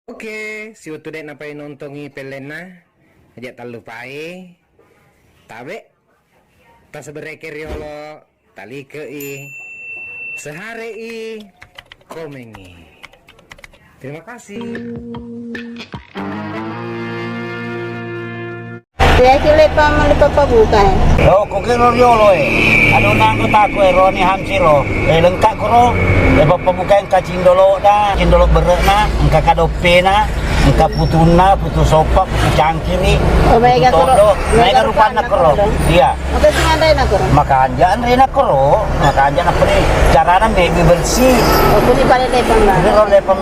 Oke, si utude napai nontongi pelena, aja tak lupai, tabe, tas bereker yolo, tali kei, sehari i, komengi. Terima kasih. Ya kile pa buka. Lo kukiro yolo ano nang tako Roni Hamsiro lengkap kuro papabukain ka cindolo berek na engka kadope na engka putuna putu sopa putu cangkiri todo naik rupana kuro iya Oke singandai na kuro. makanjaan rena kuro makanjaan apa nih carana mebi bersih Kuni pare lepang ba. kuro lepa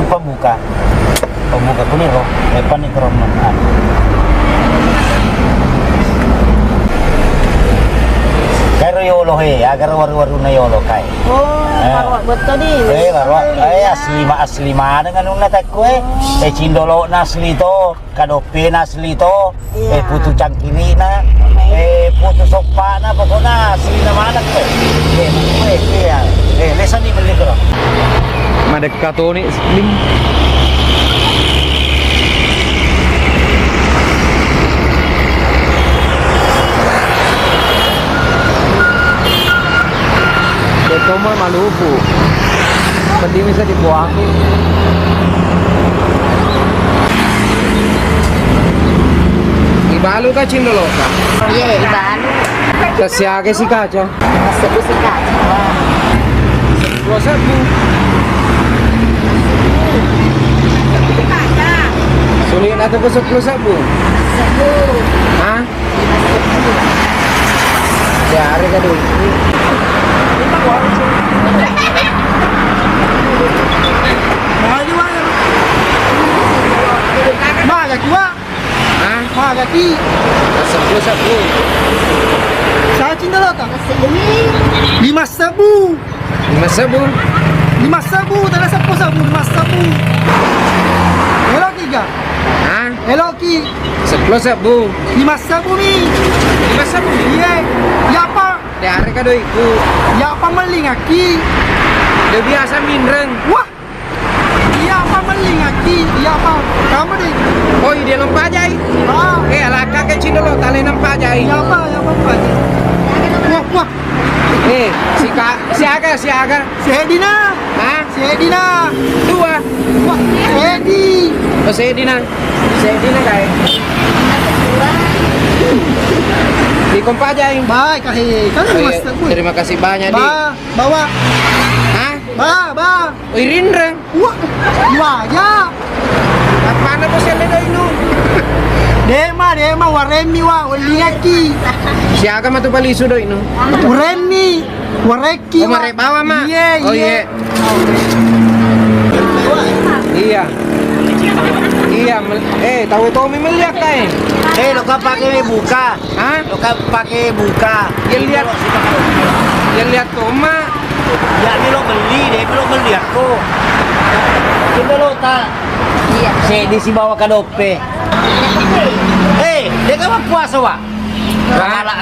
pabuka kuni ro lepa ni kuro Kaya yolo agar waru-waru na yolo kay. Marwa betul di. Marwa. Asli mana dengan una takku cindolo na asli to, kadope na asli to, putu cangkiri na, putu sopa na pokoknya asli na mana ko. Lesan di beli ko. Madekatoni slim. Itu mah Maluku. Penting bisa dibuang. Ibalu ka cindolo ka? Iya, ibalu. Kasiake si kaca. Sebu sikat. Dua sabu. Sulit atau ke 10 sabu? Sebu. Hah? Ya, hari ka dulu. Maga kiwa, Hah? maga ki. 10 sabu. Saya cindolo ka. Segini. 5 sabu. 5 sabu. 5 sabu, tala 10 sabu, 5 sabu. Hello tiga. Hah? Hello ki. 10 sabu. 5 sabu ni. 5 sabu. Iya. Ya apa? Ya, hari ka dulu iku. Ya apa meling aki? Dia biasa mindreng. Wah. Ya apa meling aki? Ya apa? Kamu deh. Oh, dia nampak jai. Ah. Alaka ke cindolo tali nampak jai. Ya apa? Ya apa? Wah, wah. Si aga. Si Edina. Hah? Si Edina. 2. Wah, si Edi. Oh, si Edina kayak. Di kompak jai. Baik, kan mas aku. Terima kasih banyak, Di. Ba, bawa. Hah? Ba. Oh, Irindra. Wah, wah ya. Apaan po siya nito ino? Dema, waremi wa, walingaki. Si aga matupaliso do ino. Waremi, wareki. Oh, marebawa ma. Iya, Oh, iya. Iya. Iya, tahu Tommy melihat kain. Lo kan pakai buka. Hah? Lo kan pakai buka. Dia lihat Toma. Ya, ini lo beli aku. Coba lo tak. Iya. Di si bawa kadope. Dia kan puasa wa.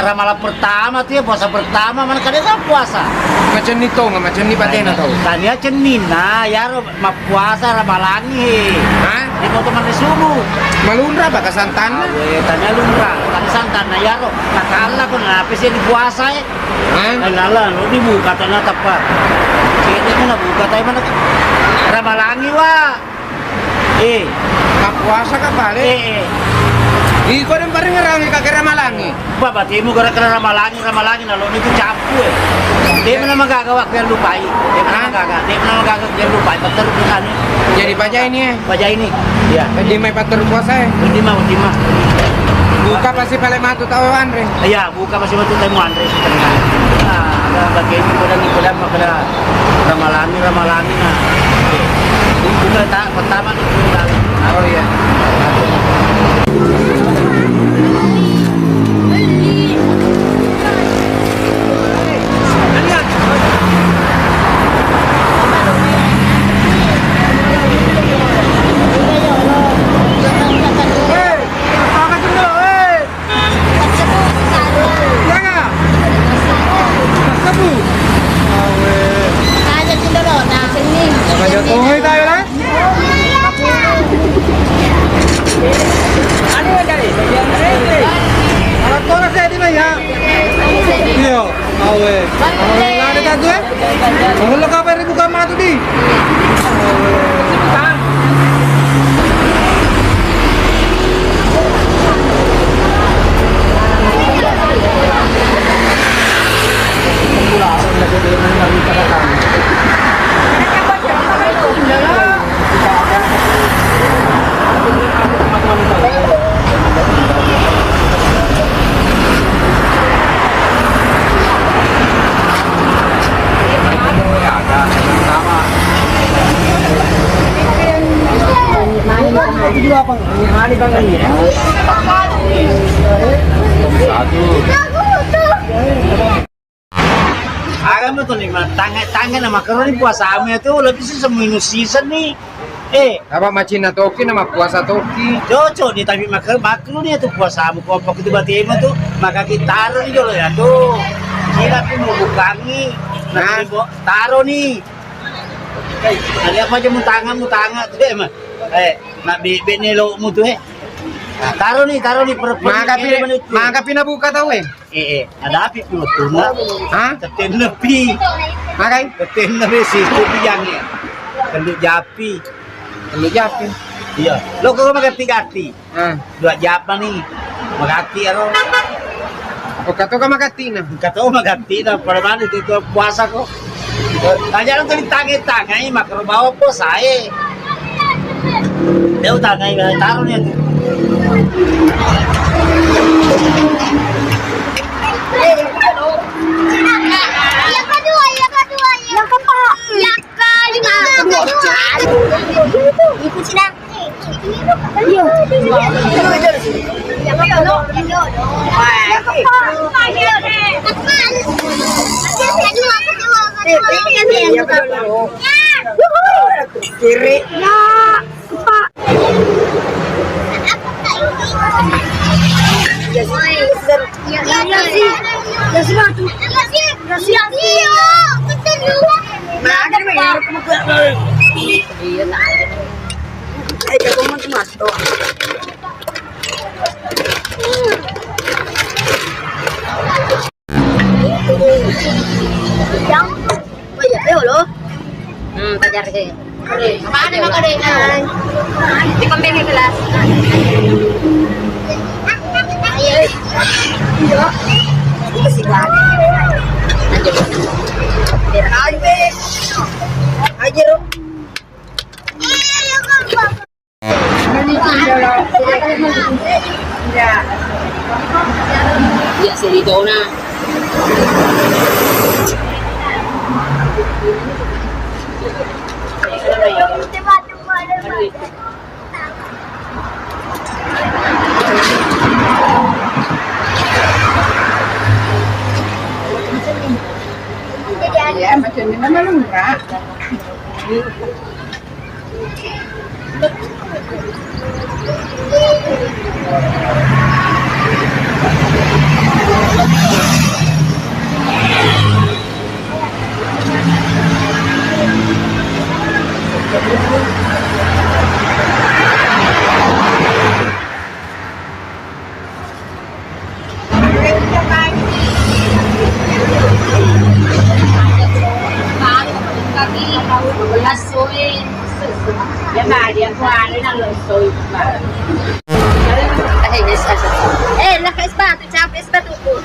Ramalan pertama tuh ya puasa pertama mana kadang kan puasa. Macam ni to, macam ni patena tahu. Tanya cenin nah ya ma puasa ramalangi. Hah? Di foto mandi subuh. Malundra ba kasantana? Tanya lumrah, kan santan na yaro. Nakala ko na napis di puasa eh. Hah? Ay lala, no di buka to na tapat. Sige mo na buka tayo man ramalangi wa. Kapuasa ka balik. Iko din pa rin ngerangi kakira malangi. Babati mo gara-gara ramalangi na lo nito chapu eh. Di mo na magagawa kaya lupay. Di mo na magagawa kaya lupay. Pagtarong ko ano. Jadi baca ini ya. Baja ini. Iya. Jadi may patur puasa ya. Ultima. Buka pasti paling matu tahu Andre. Iya, buka masih matu tayo mo Andre. Ada bagian ko dan makala ramalangi na. Buka tak pertama itu. Oh iya. Aja cindolo. Nah, sini. Jokowi tayo lang. dua bang. Ini bang ini. Alam mo to nih, tangan na makaroni puasa amo itu lebih sih seminus season nih. Apa macin na toki nama puasa toki. Cocok nih tapi makaroni itu puasa amo ko apa tiba-tiba tuh maka kita taruh nih dulu ya tuh. Sila pun mau bukangi. Nah, taruh nih. Ada apa aja mu tangan tuh emang. Nak benelo mu tuh Nah, taruh nih Maka pinabuka tahu ada api pun tuna. Hah? Teten nepi. Makai? Teten nepi sih yang ya. Kenduk japi. Lu japi. Iya. Lo kok magati-gati. Ah. Dua japa nih. Magati ano. O kato ka makatina. Kato magati na para man itu puasa ko. Tanya lang tuloy tangi-tangi makrobawa po saya. Daw tangay taruh niya. Yang kedua. Yang keempat. Yang kelima. Ikut sini. Ayo. Yang kedua. Kiri. Pajar ke. Mana mak ada? Di kambing ke kelas. Ayo. Yo. Kasih kan. Lanjut. Ayo. Ya, sedito na. Ya, macam ni nama lumrah. Naka-espato, tsaka espato po.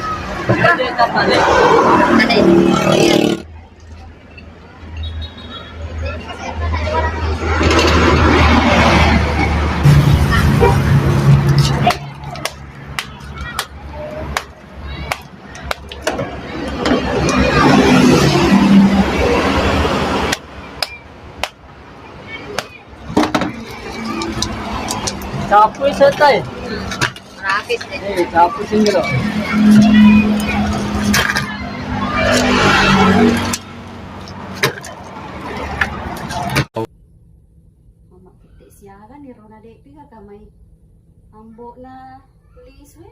Capoy sa tayo. Rapis din. Capoy singiro. Mamakiti siya ka ni Rona Depi ka kamay ambo na pulis we.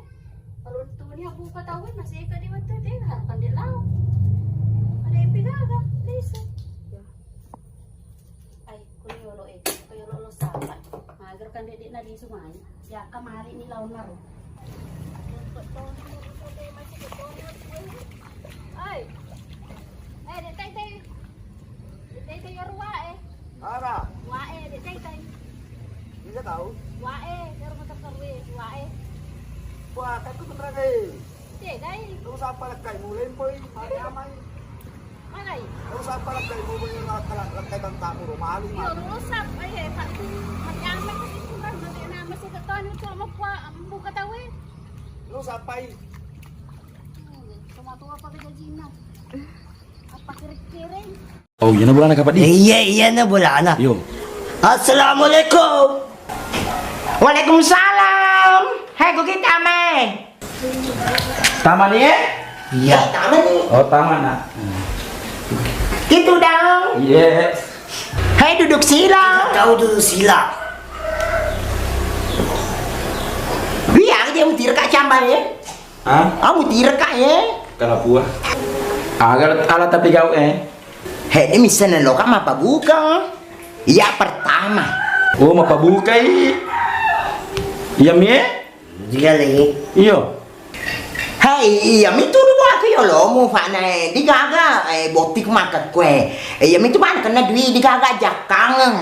Parunto niya buka tawin masih ka di wato din harapan di lao. Depi ka pulis we. Ay kuyolo kuyolo sapat. Magar kan dedik na di sumay. Ya kamari ni laon maro. Ay. Tay ruwa Ara, Wae, tay. bisa tahu? Wae, pero matakarwe, wae. Wah, kan ku terang Tay. Kau siapa lagi mulai poin, mari amai. Manay. Kau siapa lagi mulai lagi tentang rumah lu. Yo, rusap ay sa itu magyaman kasi kurang na masih katon ito buka tawe. Lu siapa? Tumatuwa pa kay Gina. Apa kirik-kiring? Oh, yan na bulan na kapatid. Iya na bola na. Yo. Assalamualaikum. Waalaikumsalam. Hai kok kita me. Taman ya? Iya, taman nih. Oh, taman nak. Gitu dong. Yes. Hai duduk sila. Kau duduk sila. Biar dia mau tirak cambang ya. Hah? Kamu tirak ya. Kalau buah. Kalau tapi kau Hei, ini misalnya lo kan apa buka? Ya pertama. Oh, apa buka iya mie? Dia lagi. Iya. Hei, iya itu dulu aku ya lo mau fana di gaga botik makan kue. Iya itu mana kena duit di gaga jakang.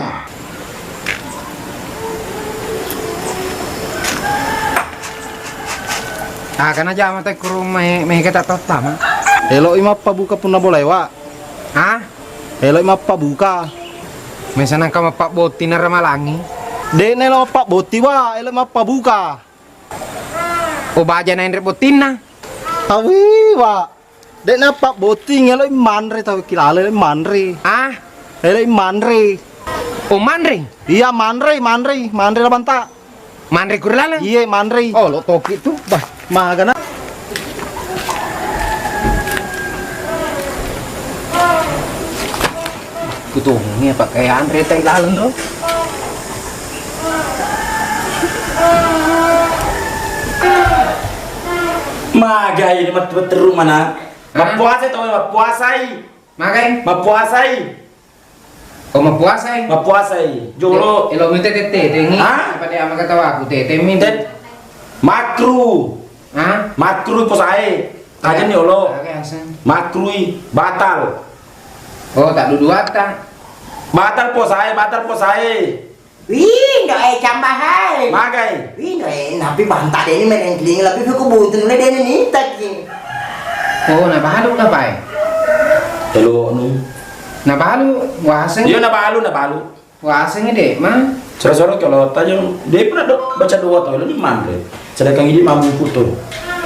Karena jam teh kurung meh kita taman. Elo ima pabuka pun na boleh wa. Ah, Elo ima pabuka. misalnya kamu pak boti na ramalangi. De nelo pak boti wa, elo ima pabuka. O baja na indre botina. Tawi wa. De na pak boti elo manre tawi kilala elo manre. Ah, Elo manre. o manre. Iya manre la banta. Manre kurlala. Iya manre. Oh, lo toki tu. Bah, magana. Kutungnya pakai Andre teh lalang dong. Maga ini mat beteru mana? Mapuasai tau mapuasai. Makai. Mapuasai. O mapuasay. Mapuasai. Jolo. Elo mi tete tengi. Ah? Apa dia ama katawa aku tete mi. Tet. Makru. Ah? Makru posai. Aja nih lo. Oke, asan. Makrui batal. Oh, tak dua tak. Batal posai. Wih, nggak cambah hai. Magai. Wih, nggak napi bantah deh ini main engkling, tapi aku butuh nih deh nih tadi. Oh, na bahalu na pai. Telo nu. Na bahalu wahaseng. Iya na balu. Wahaseng deh, mah. Sore-sore kalau tanya dia pernah baca doa tau ini mana? Sedangkan ini malu puto.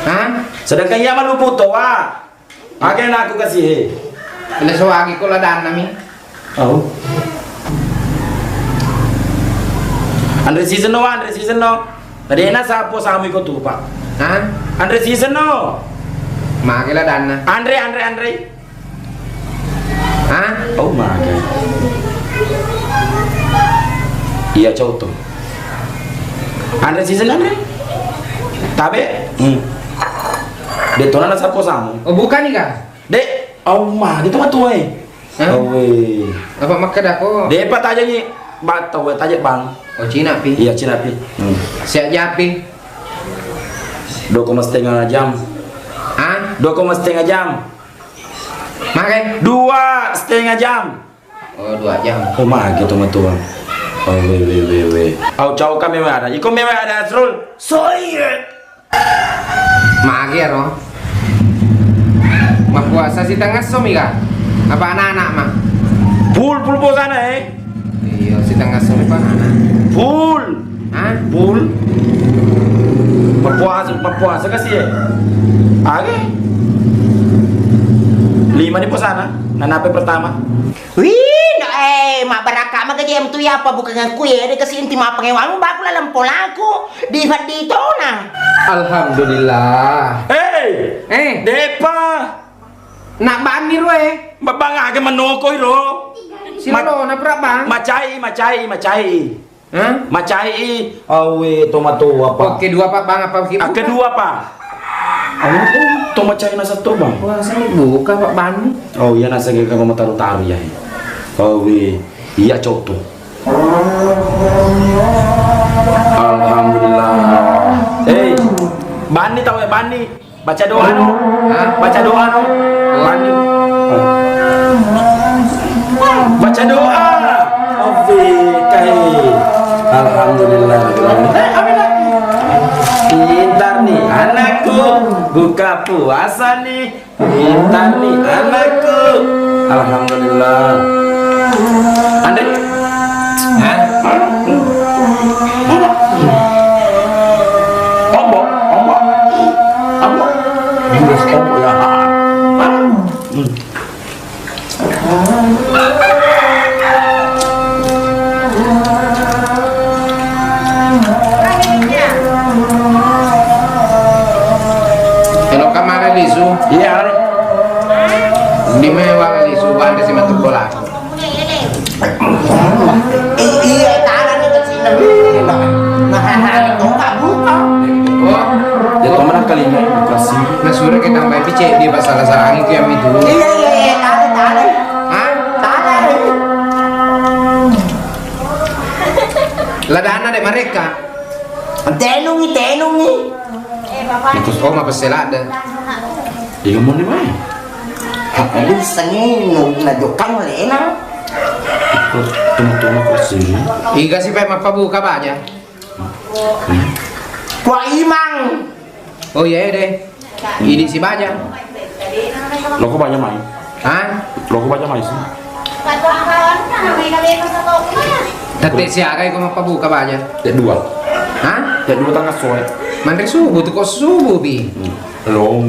Hah? Sedangkan ia malu puto wah. Agen aku kasih. Bila sewagi ko ladan nami. Oh. Andre season no. Tadi enak sapo sami ko tuh pak. Hah? Andre season no. Mage ladan na. Andre. Hah? Oh mage. Iya cowok tuh. Andre season Andre. Tabe. Detona na sapo samu. Oh, bukan nih kah? Dek, oh mah gitu mah tuh Hah? Oh weh. Apa makan aku? Dek pat aja nih. Batau tajak bang. Oh, Cina pi. Iya Cina pi. Siap japi. 2,5 jam. Ah? 2,5 jam. Makan? 2,5 jam. Oh, 2 jam. Oh mah gitu mah tuh. Oh weh. Oh cowok kami ada. Iko mewe ada Asrul. Mage ro. Mah puasa si tengah somi kah? Apa anak-anak mah? Full po sana Iya, si tengah somi pa anak. Full. Hah? Full. Mapuasa kasih Age. 5 nih po sana. Nanape pertama. Wih, mak baraka mah kejam tu ya apa bukan aku ya dia kasih inti mah pengewangu baku dalam polaku di dito na. Alhamdulillah. Hey, Depa. Nak bani ro Babang age manoko ro. Silo na pra bang? Macai. Hah? Macai. Awe tomato apa? Oke, dua pak bang apa sih? Kedua pa. Ano to? Tomacai na satu bang. Puasa nih buka pak bani. Oh iya nasa ka mamataru-taru ya. Awe iya coto. Alhamdulillah. Bani tahu ya Bani. Baca doa no. Baca doa no. Bani. Baca doa. Awe kai. Alhamdulillah. Pintar nih anakku, buka puasa nih. Pintar nih anakku. Alhamdulillah. Andre. Hah? Ombok. Terus ombok ya. Iya. Di mewah kali suban di situ bola. Iya, taran ni kat sini. Nah, kau tak buka. Oh, Ya kau mana kali ini kasih. nasura kita sampai picek di pasal sarang itu yang itu. Iya, taran. Hah? Taran. Ladana de mereka. Tenungi. Oh, ma peselada. Iya mau di mana? Ini sengi najokang lena. Tunggu kasih. Iga si pe mapabuka ba aja? Kwa imang. Oh iya deh. Ini si baja. Lo kok banyak main? Hah? Lo kok banyak main sih? Tete si agai ko mapabuka ba aja? Ya dua. Hah? Ya dua tangga sore. Mandri subuh tuh kok subuh bi. Lo